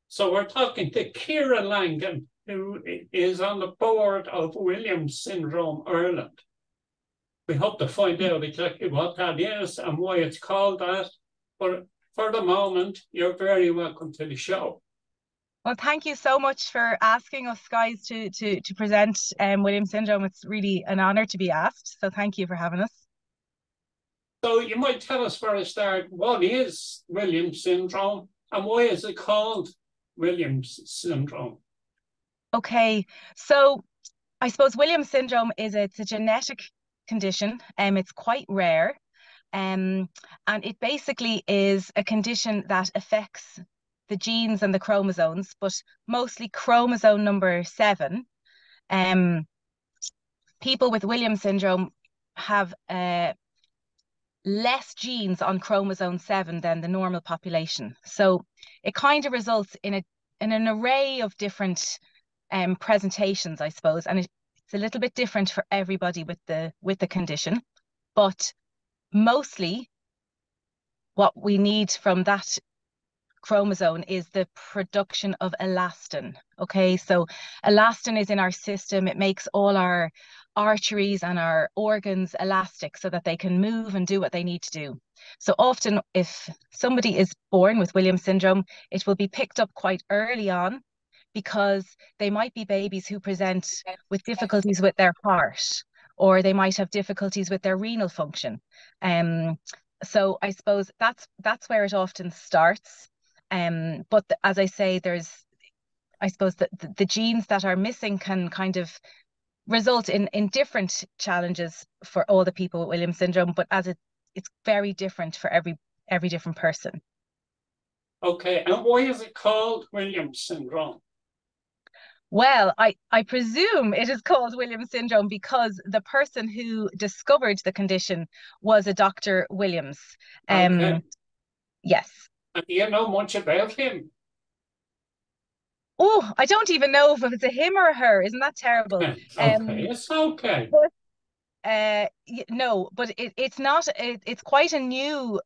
So we're talking to Ciara Langan, who is on the board of Williams Syndrome Ireland. We hope to find out exactly what that is and why it's called that. But for the moment, you're very welcome to the show. Well, thank you so much for asking us guys to present Williams syndrome. It's really an honor to be asked. So thank you for having us. So you might tell us for a start, what is Williams syndrome and why is it called Williams syndrome? Okay, so I suppose Williams syndrome it's a genetic condition. It's quite rare. And it basically is a condition that affects the genes and the chromosomes, but mostly chromosome number 7. People with Williams syndrome have less genes on chromosome 7 than the normal population. So it kind of results in an array of different presentations, I suppose, and it's a little bit different for everybody with the condition, but mostly what we need from that chromosome is the production of elastin. Okay, so elastin is in our system. It makes all our arteries and our organs elastic so that they can move and do what they need to do. So often if somebody is born with Williams syndrome, it will be picked up quite early on because they might be babies who present with difficulties with their heart, or they might have difficulties with their renal function. So I suppose that's where it often starts. But as I say, I suppose the genes that are missing can kind of result in different challenges for all the people with Williams syndrome, but as it's very different for every different person. Okay, and why is it called Williams syndrome? Well, I presume it is called Williams syndrome because the person who discovered the condition was a Dr. Williams. Okay. Yes. And do you know much about him? Oh, I don't even know if it's a him or a her. Isn't that terrible? Okay, it's okay. But no, but it's not. It's quite a new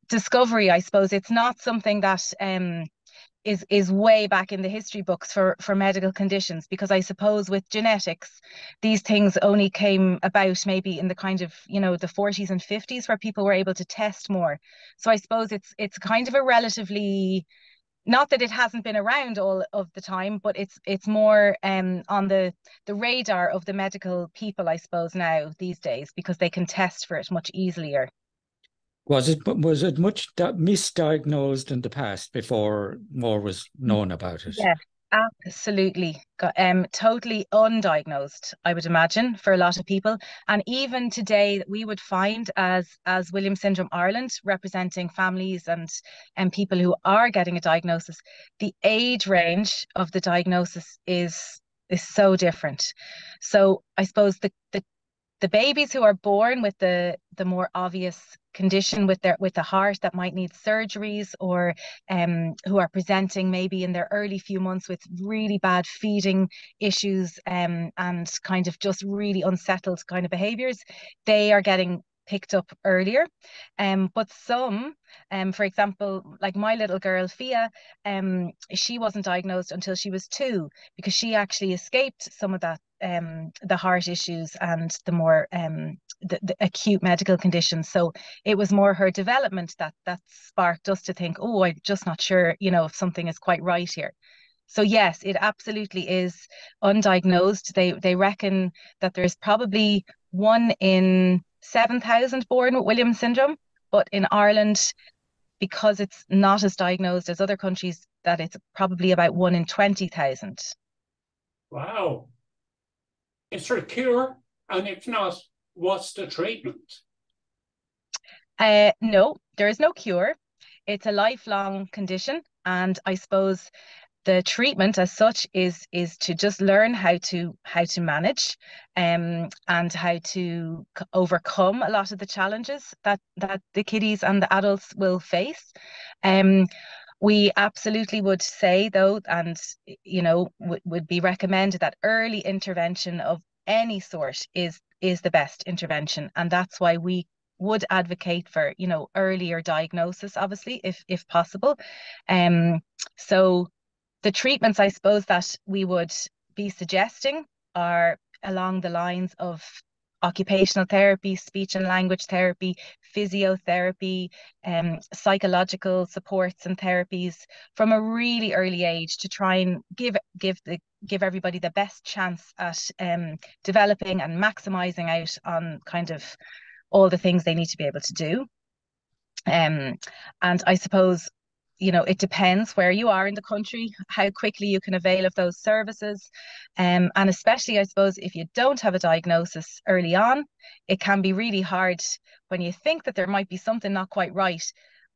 discovery, I suppose. It's not something that is way back in the history books for medical conditions, because I suppose with genetics, these things only came about maybe in the kind of, the 40s and 50s, where people were able to test more. So I suppose it's kind of a relatively, not that it hasn't been around all of the time, but it's more on the radar of the medical people, I suppose, now these days, because they can test for it much easier. Was it much misdiagnosed in the past before more was known about it? Yeah, absolutely. Totally undiagnosed, I would imagine, for a lot of people. And even today, we would find as Williams Syndrome Ireland, representing families and people who are getting a diagnosis, the age range of the diagnosis is so different. So I suppose the babies who are born with the more obvious condition with the heart that might need surgeries, or who are presenting maybe in their early few months with really bad feeding issues, and kind of just really unsettled kind of behaviors, they are getting picked up earlier. But some, for example, like my little girl Fia, she wasn't diagnosed until she was 2, because she actually escaped some of that, the heart issues and the more the acute medical conditions. So it was more her development that sparked us to think, oh, I'm just not sure, if something is quite right here. So yes, it absolutely is undiagnosed. They reckon that there's probably 1 in 7,000 born with Williams syndrome, but in Ireland, because it's not as diagnosed as other countries, that it's probably about 1 in 20,000. Wow. Is there a cure? And if not, what's the treatment? No, there is no cure. It's a lifelong condition, and I suppose the treatment as such is to just learn how to manage, and how to overcome a lot of the challenges that the kiddies and the adults will face. We absolutely would say, though, and would be recommended, that early intervention of any sort is the best intervention, and that's why we would advocate for, you know, earlier diagnosis, obviously, if possible. So the treatments, I suppose, that we would be suggesting are along the lines of occupational therapy, speech and language therapy, physiotherapy, psychological supports and therapies from a really early age to try and give everybody the best chance at developing and maximizing out on kind of all the things they need to be able to do. And I suppose, you know, it depends where you are in the country, how quickly you can avail of those services. And especially, I suppose, if you don't have a diagnosis early on, it can be really hard when you think that there might be something not quite right.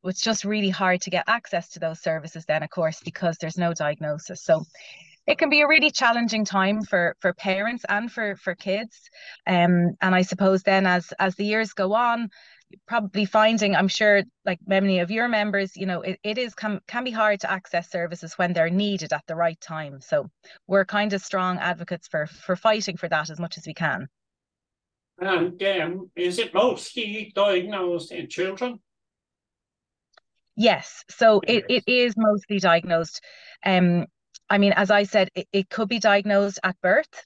It's just really hard to get access to those services then, of course, because there's no diagnosis. So it can be a really challenging time for parents and for kids. And I suppose then as the years go on, probably finding, I'm sure, like many of your members, you know, it can be hard to access services when they're needed at the right time. So we're kind of strong advocates for fighting for that as much as we can. And is it mostly diagnosed in children? Yes, so it is mostly diagnosed. I mean, as I said, it could be diagnosed at birth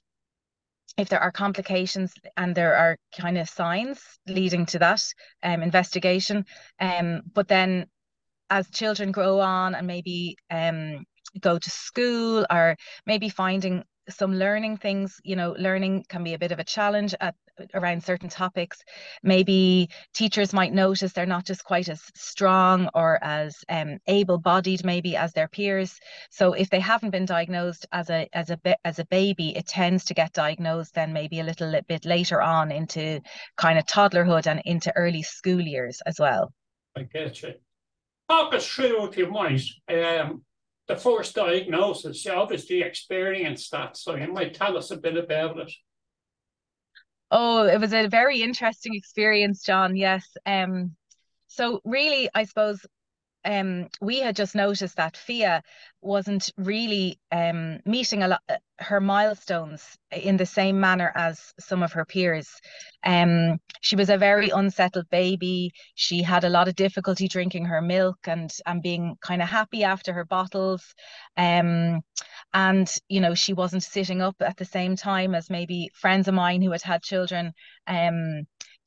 if there are complications and there are kind of signs leading to that investigation. But then as children grow on and maybe go to school or maybe finding some learning things, you know, learning can be a bit of a challenge around certain topics. Maybe teachers might notice they're not just quite as strong or as able-bodied maybe as their peers. So if they haven't been diagnosed as a baby, it tends to get diagnosed then maybe a little bit later on into kind of toddlerhood and into early school years as well. I get you. Talk us through, if you might, the first diagnosis. You obviously experienced that, so you might tell us a bit about it. Oh, it was a very interesting experience, John. Yes. So really, I suppose we had just noticed that Fia wasn't really meeting a lot her milestones in the same manner as some of her peers. She was a very unsettled baby. She had a lot of difficulty drinking her milk and being kind of happy after her bottles. And you know, she wasn't sitting up at the same time as maybe friends of mine who had children.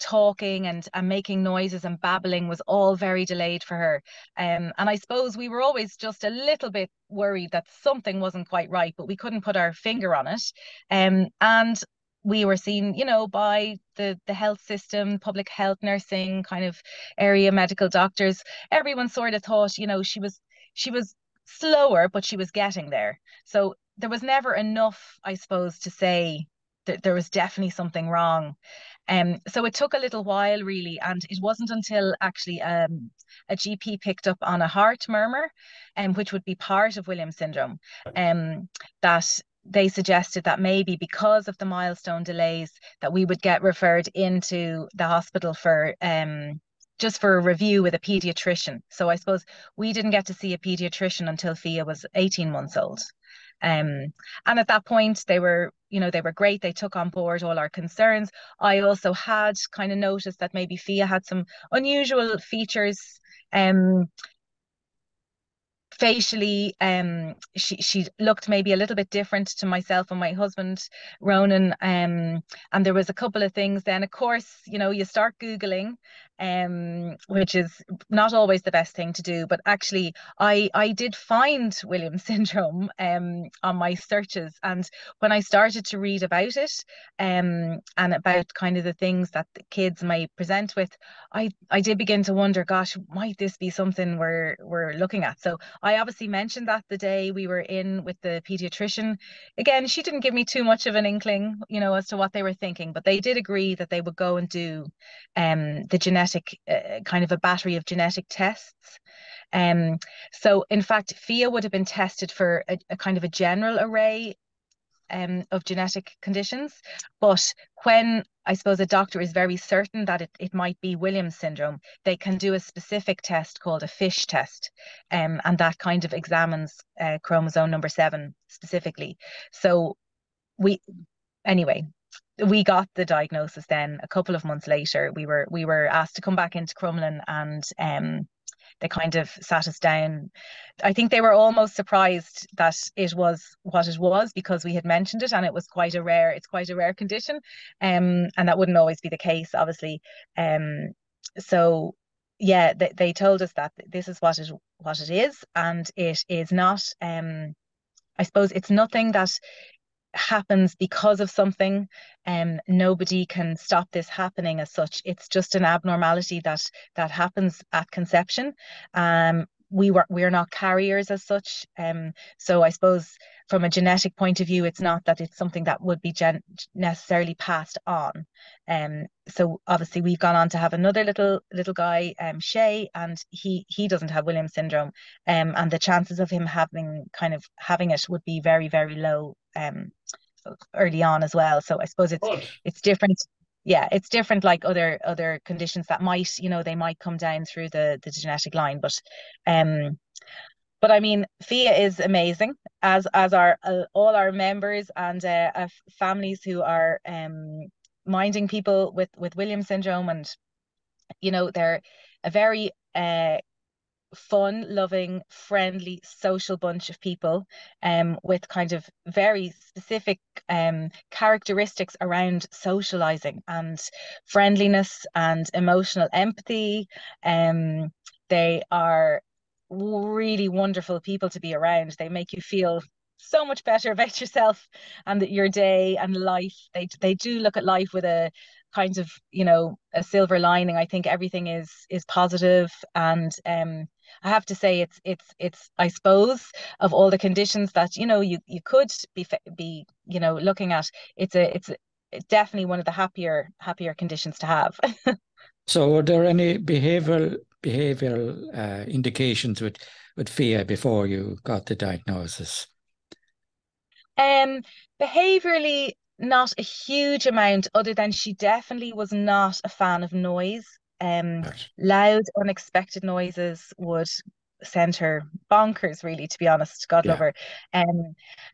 Talking and making noises and babbling was all very delayed for her. And I suppose we were always just a little bit worried that something wasn't quite right, but we couldn't put our finger on it. And we were seen, you know, by the health system, public health, nursing, kind of area medical doctors. Everyone sort of thought, you know, she was slower, but she was getting there. So there was never enough, I suppose, to say that there was definitely something wrong. So it took a little while really, and it wasn't until actually a GP picked up on a heart murmur, which would be part of Williams syndrome, that they suggested that maybe because of the milestone delays that we would get referred into the hospital for just for a review with a pediatrician. So I suppose we didn't get to see a pediatrician until Fia was 18 months old. And at that point they were great. They took on board all our concerns. I also had kind of noticed that maybe Fia had some unusual features facially. She looked maybe a little bit different to myself and my husband Ronan, and there was a couple of things. Then of course, you know, you start Googling, which is not always the best thing to do, but actually I did find Williams syndrome on my searches, and when I started to read about it and about kind of the things that the kids may present with, I did begin to wonder, gosh, might this be something we're looking at? So I obviously mentioned that the day we were in with the pediatrician. Again, she didn't give me too much of an inkling, you know, as to what they were thinking, but they did agree that they would go and do the genetic kind of a battery of genetic tests. So in fact, Fia would have been tested for a kind of a general array of genetic conditions, but when I suppose a doctor is very certain that it might be Williams syndrome, they can do a specific test called a FISH test, and that kind of examines chromosome number 7 specifically. So anyway, we got the diagnosis then a couple of months later. We were asked to come back into Crumlin, and they kind of sat us down. I think they were almost surprised that it was what it was, because we had mentioned it, and it's quite a rare condition, and that wouldn't always be the case, obviously. So yeah, they told us that this is what it is, and it is not. I suppose it's nothing that happens because of something. Nobody can stop this happening as such. It's just an abnormality that happens at conception. We're not carriers as such. So I suppose from a genetic point of view, it's not that it's something that would be necessarily passed on. So obviously we've gone on to have another little guy, Shay, and he doesn't have Williams syndrome. And the chances of him having it would be very, very low early on as well. So I suppose it's different. Yeah, it's different, like other conditions that might, they might come down through the genetic line. But I mean, Fia is amazing, as are all our members and families who are minding people with Williams syndrome. And they're a very fun, loving, friendly, social bunch of people, with kind of very specific characteristics around socializing and friendliness and emotional empathy. They are really wonderful people to be around. They make you feel so much better about yourself and your day and life. They do look at life with a kind of, a silver lining. I think everything is positive, and I have to say it's I suppose of all the conditions that you could be looking at, it's definitely one of the happier conditions to have. So are there any behavioral indications with Fia before you got the diagnosis? Behaviorally, not a huge amount, other than she definitely was not a fan of noise. Right. Loud, unexpected noises would send her bonkers, really, to be honest. God love her.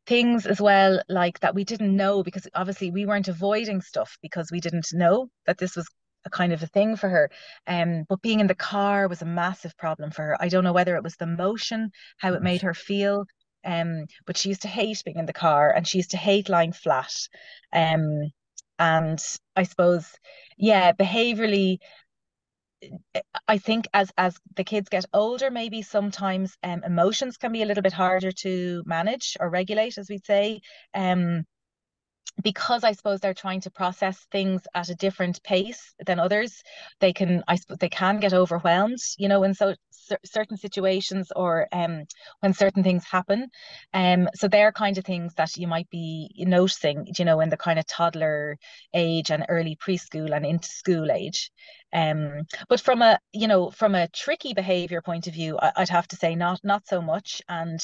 Things as well, like that we didn't know, because obviously we weren't avoiding stuff because we didn't know that this was a kind of a thing for her. But being in the car was a massive problem for her. I don't know whether it was the motion, how it made her feel. But she used to hate being in the car, and she used to hate lying flat. And I suppose, behaviorally, I think as the kids get older, maybe sometimes emotions can be a little bit harder to manage or regulate, as we'd say. Because I suppose they're trying to process things at a different pace than others, they can get overwhelmed, in certain situations, or when certain things happen. So they're kind of things that you might be noticing, in the kind of toddler age and early preschool and into school age. But from a tricky behavior point of view, I'd have to say not so much. And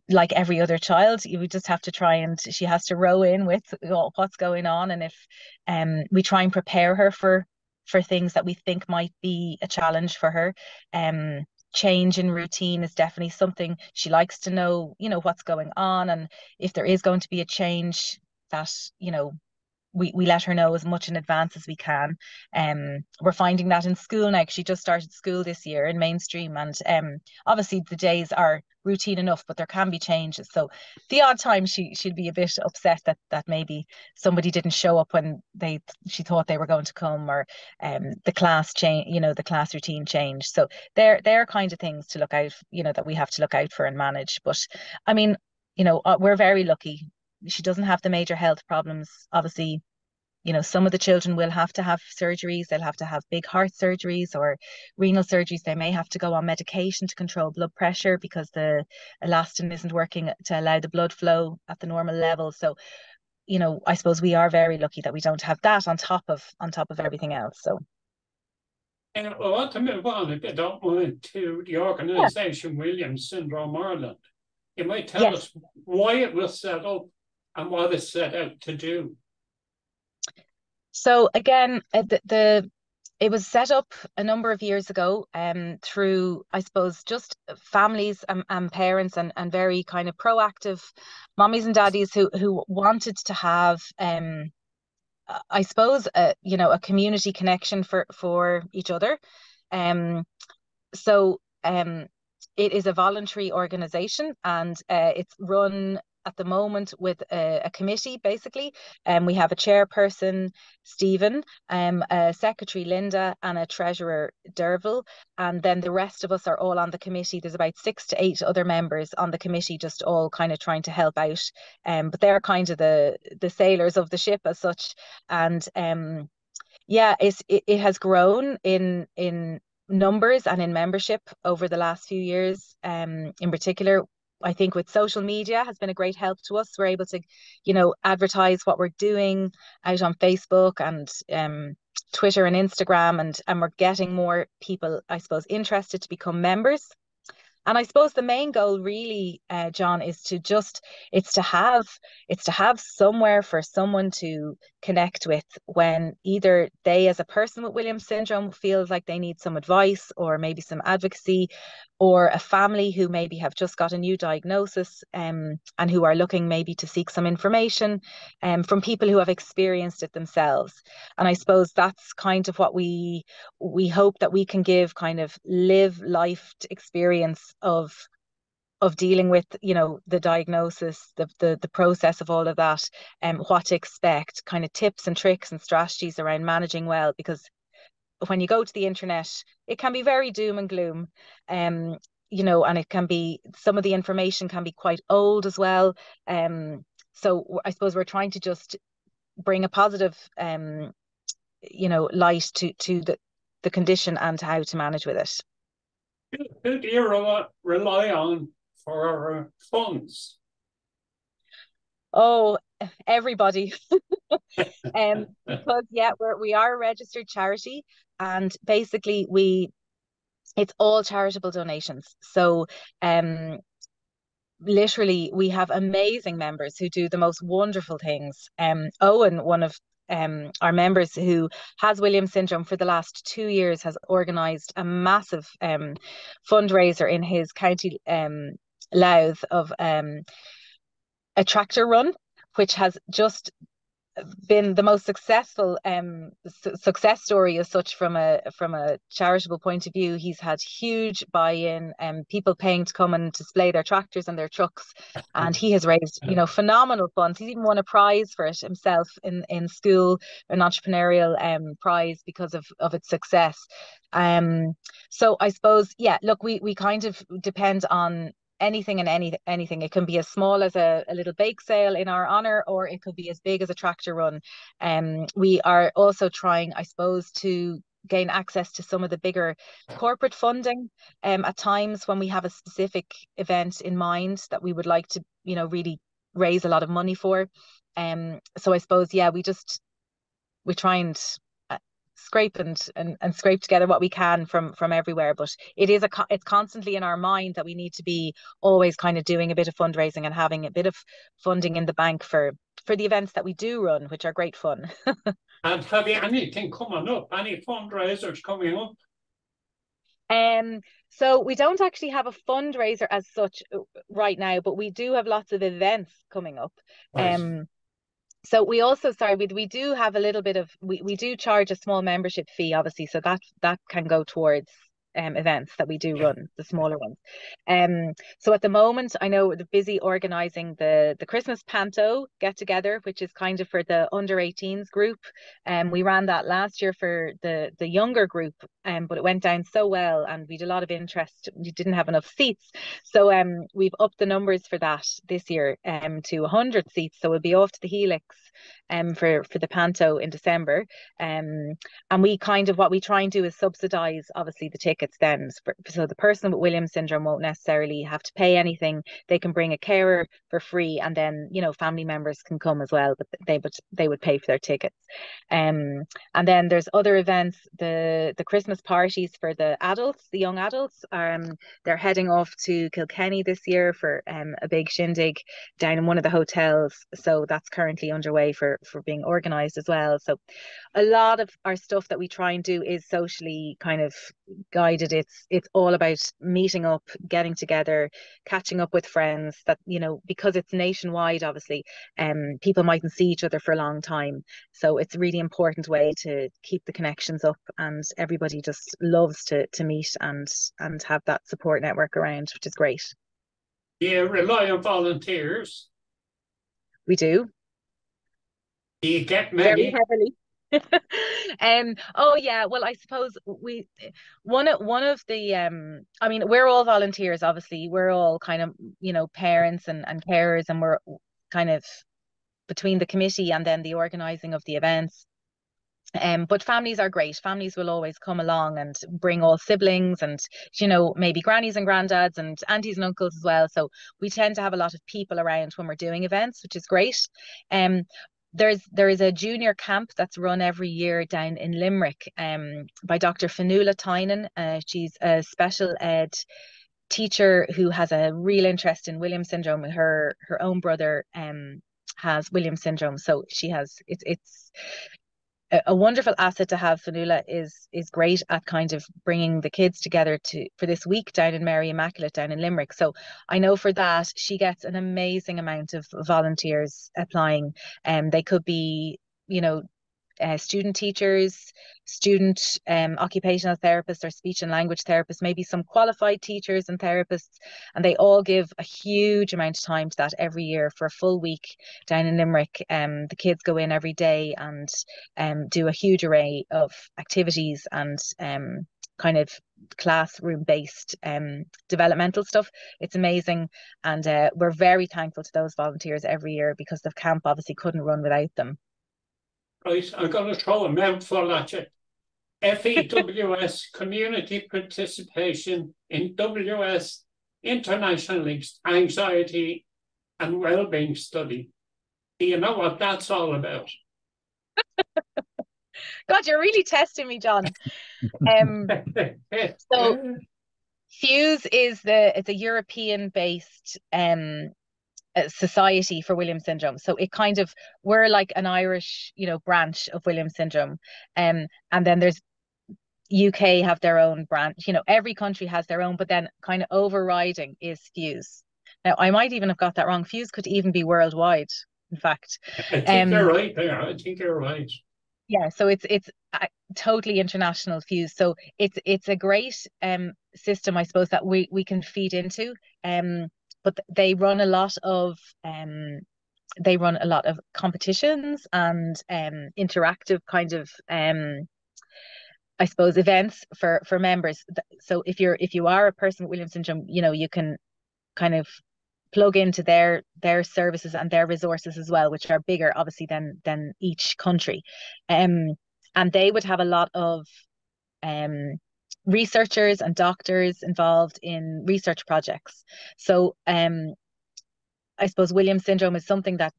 like every other child, you would just have to try, and she has to row in with what's going on. And if we try and prepare her for things that we think might be a challenge for her. Change in routine is definitely something she likes to know, what's going on, and if there is going to be a change, that we let her know as much in advance as we can. We're finding that in school now, because she just started school this year in mainstream, and obviously the days are routine enough, but there can be changes. So the odd time she'd be a bit upset that maybe somebody didn't show up when she thought they were going to come, or the class change, the class routine changed. So they're kind of things to look out, that we have to look out for and manage. But I mean, we're very lucky. She doesn't have the major health problems. Obviously, some of the children will have to have surgeries. They'll have to have big heart surgeries or renal surgeries. They may have to go on medication to control blood pressure because the elastin isn't working to allow the blood flow at the normal level. So, I suppose we are very lucky that we don't have that on top of everything else. So. I want to move on, if you don't mind, to the organisation Williams Syndrome Ireland. You might tell us why it was set up and what it's set out to do. So again, the It was set up a number of years ago through, I suppose, just families and parents and very kind of proactive mommies and daddies who wanted to have, I suppose, a community connection for each other. So it is a voluntary organisation, and it's run at the moment with a committee, basically. We have a chairperson, Stephen, a secretary, Linda, and a treasurer, Derville. And then the rest of us are all on the committee. There's about 6 to 8 other members on the committee, just all kind of trying to help out. But they're kind of the sailors of the ship as such. And yeah, it has grown in numbers and in membership over the last few years. In particular, I think with social media has been a great help to us. We're able to, advertise what we're doing out on Facebook and Twitter and Instagram, and we're getting more people, I suppose, interested to become members. And I suppose the main goal really, John, is to have somewhere for someone to connect with when either they as a person with Williams syndrome feels like they need some advice or maybe some advocacy, or a family who maybe have just got a new diagnosis and who are looking maybe to seek some information from people who have experienced it themselves. And I suppose that's kind of what we hope that we can give, kind of live life experience of dealing with, the diagnosis, the process of all of that, and what to expect, kind of tips and tricks and strategies around managing well. Because when you go to the internet, it can be very doom and gloom, and it can be, some of the information can be quite old as well. So I suppose we're trying to just bring a positive, light to the condition and how to manage with it. Who do you rely on for funds? Oh, everybody. Because we are a registered charity, and basically it's all charitable donations. So literally we have amazing members who do the most wonderful things. Owen, one of our members who has Williams syndrome, for the last 2 years has organised a massive fundraiser in his county Louth of a tractor run, which has just been the most successful success story as such from a charitable point of view. He's had huge buy-in and people paying to come and display their tractors and their trucks, and he has raised phenomenal funds. He's even won a prize for it himself in school, an entrepreneurial prize, because of its success. So I suppose, look, we kind of depend on anything and anything. It can be as small as a little bake sale in our honor, or it could be as big as a tractor run. We are also trying, I suppose, to gain access to some of the bigger corporate funding at times when we have a specific event in mind that we would like to really raise a lot of money for. So I suppose we try and scrape and scrape together what we can from everywhere, but it's constantly in our mind that we need to be always kind of doing a bit of fundraising and having a bit of funding in the bank for the events that we do run, which are great fun. And have you anything coming up, any fundraisers coming up? So we don't actually have a fundraiser as such right now, but we do have lots of events coming up. Right. So we also, we do have a little bit of, we do charge a small membership fee, obviously, so that can go towards events that we do run, the smaller ones. So at the moment, I know we're busy organising the Christmas Panto get together, which is kind of for the under 18s group. We ran that last year for the younger group, but it went down so well and we had a lot of interest. We didn't have enough seats, so we've upped the numbers for that this year to 100 seats. So we'll be off to the Helix for the Panto in December. And we kind of, what we try and do is subsidise obviously the tickets. tickets then. So the person with Williams syndrome won't necessarily have to pay anything. They can bring a carer for free, and then, you know, family members can come as well, but they would pay for their tickets. And then there's other events, the Christmas parties for the adults, the young adults. They're heading off to Kilkenny this year for a big shindig down in one of the hotels. So that's currently underway for being organised as well. So a lot of our stuff that we try and do is socially kind of guided. It's all about meeting up, getting together, catching up with friends, that, you know, because it's nationwide, obviously, people mightn't see each other for a long time. So it's a really important way to keep the connections up, and everybody just loves to meet and have that support network around, which is great. You rely on volunteers. We do. Do you get many? Very heavily. Oh yeah, well, I suppose one of the I mean, we're all volunteers, obviously. We're all kind of, you know, parents and carers, and we're kind of between the committee and then the organising of the events. But families are great. Families will always come along and bring all siblings and, you know, maybe grannies and granddads and aunties and uncles as well. So we tend to have a lot of people around when we're doing events, which is great. There is a junior camp that's run every year down in Limerick by Dr. Fionnuala Tynan. She's a special ed teacher who has a real interest in Williams syndrome. Her own brother has Williams syndrome, so she has it's a wonderful asset to have. Fionnuala is great at kind of bringing the kids together for this week down in Mary Immaculate down in Limerick. So I know for that she gets an amazing amount of volunteers applying. They could be, you know, student teachers, student occupational therapists or speech and language therapists, maybe some qualified teachers and therapists, and they all give a huge amount of time to that every year for a full week down in Limerick. The kids go in every day and do a huge array of activities and kind of classroom based developmental stuff. It's amazing, and we're very thankful to those volunteers every year, because the camp obviously couldn't run without them. Right, I'm going to throw a mouthful at you. FEWS, Community Participation in WS International Anxiety and Wellbeing Study. Do you know what that's all about? God, you're really testing me, John. So FEWS is it's a European-based society for Williams syndrome. So it kind of, we're like an Irish, you know, branch of Williams syndrome. And then there's UK have their own branch, you know, every country has their own, but then kind of overriding is FEWS. Now, I might even have got that wrong. FEWS could even be worldwide, in fact. I think you're right there. I think you're right. Yeah, so it's totally international FEWS. So it's a great system, I suppose, that we can feed into. But they run a lot of competitions and interactive kind of I suppose events for members. So if you are a person with Williams syndrome, you know, you can kind of plug into their services and their resources as well, which are bigger obviously than each country. And they would have a lot of researchers and doctors involved in research projects. So I suppose Williams syndrome is something that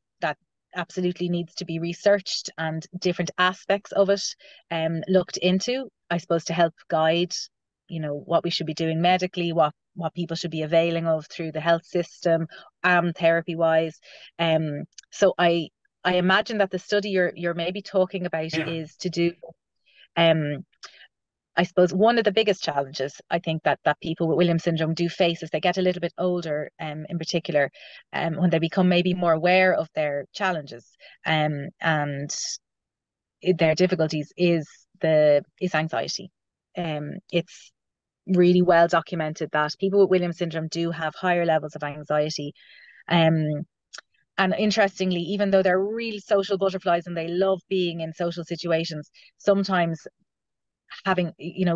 absolutely needs to be researched, and different aspects of it looked into, I suppose, to help guide, you know, what we should be doing medically, what people should be availing of through the health system, therapy wise. So I imagine that the study you're maybe talking about is to do I suppose one of the biggest challenges I think that people with Williams syndrome do face as they get a little bit older, in particular, when they become maybe more aware of their challenges and their difficulties, is anxiety. It's really well documented that people with Williams syndrome do have higher levels of anxiety. And interestingly, even though they're really social butterflies and they love being in social situations, sometimes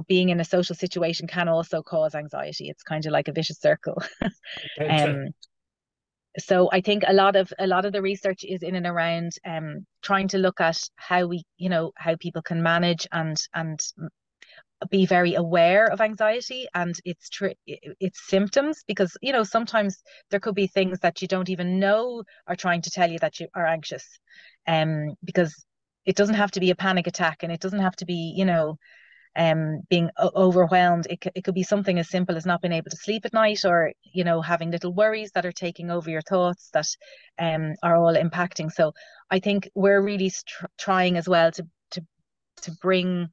being in a social situation can also cause anxiety. It's kind of like a vicious circle. So I think a lot of the research is in and around trying to look at how how people can manage and be very aware of anxiety and its symptoms, because sometimes there could be things that you don't even know are trying to tell you that you are anxious, because it doesn't have to be a panic attack, and it doesn't have to be being overwhelmed. It could be something as simple as not being able to sleep at night, or having little worries that are taking over your thoughts that are all impacting. So I think we're really trying as well to bring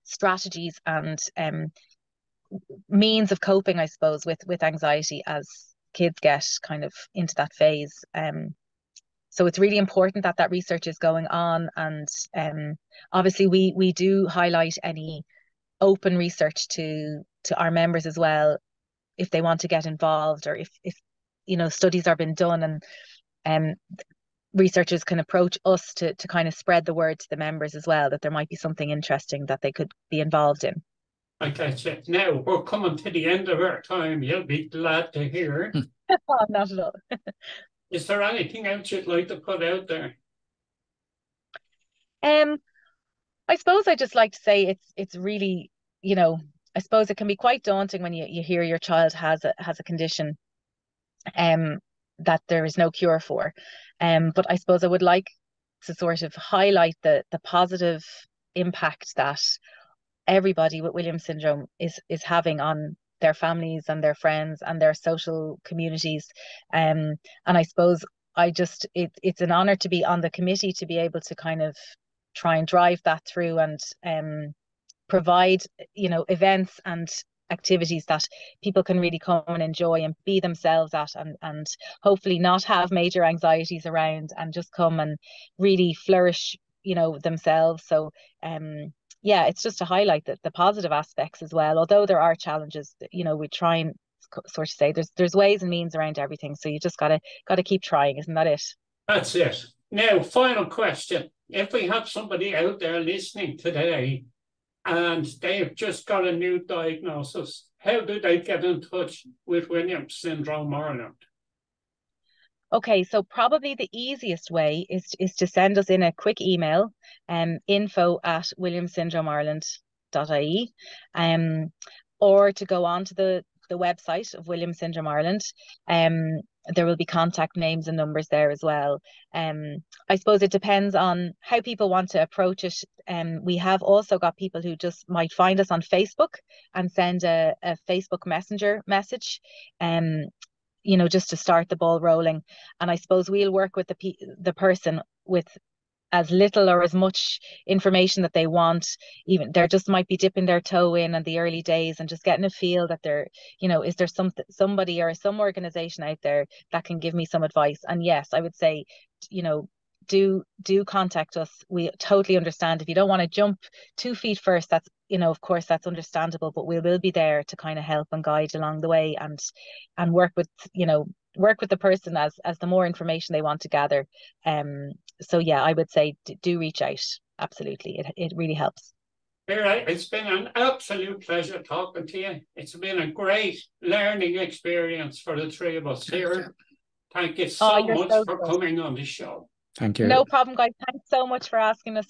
strategies and means of coping, I suppose, with anxiety as kids get kind of into that phase. So it's really important that research is going on, and obviously we do highlight any open research to our members as well, if they want to get involved, or if studies are being done, and researchers can approach us to kind of spread the word to the members as well, that there might be something interesting that they could be involved in. Okay, so now we're coming to the end of our time. You'll be glad to hear. Oh, not at all. Is there anything else you'd like to put out there? I suppose I just like to say it's really, I suppose it can be quite daunting when you hear your child has a condition that there is no cure for. But I suppose I would like to sort of highlight the positive impact that everybody with Williams syndrome is having on their families and their friends and their social communities. And I suppose it's an honor to be on the committee, to be able to kind of try and drive that through, and provide events and activities that people can really come and enjoy and be themselves at, and hopefully not have major anxieties around, and just come and really flourish themselves. So yeah, it's just to highlight the positive aspects as well, although there are challenges. We try and sort of say there's ways and means around everything, so you just gotta keep trying. Isn't that it? That's it. Now, final question. If we have somebody out there listening today and they've just got a new diagnosis, how do they get in touch with Williams Syndrome Ireland? Okay, so probably the easiest way is to send us in a quick email, info@williamssyndromeireland.ie, or to go on to the website of Williams Syndrome Ireland. There will be contact names and numbers there as well. I suppose it depends on how people want to approach it. We have also got people who just might find us on Facebook and send a Facebook Messenger message, just to start the ball rolling. And I suppose we'll work with the person with as little or as much information that they want. Even there just might be dipping their toe in the early days and just getting a feel that is there somebody or some organization out there that can give me some advice. And yes, I would say, do contact us. We totally understand if you don't want to jump 2 feet first. That's of course that's understandable, but we will be there to kind of help and guide along the way, and work with the person as the more information they want to gather. So yeah, I would say do reach out. Absolutely, it really helps. All right, it's been an absolute pleasure talking to you. It's been a great learning experience for the three of us here. Thank you so much for coming on the show. Thank you. No problem, guys. Thanks so much for asking us.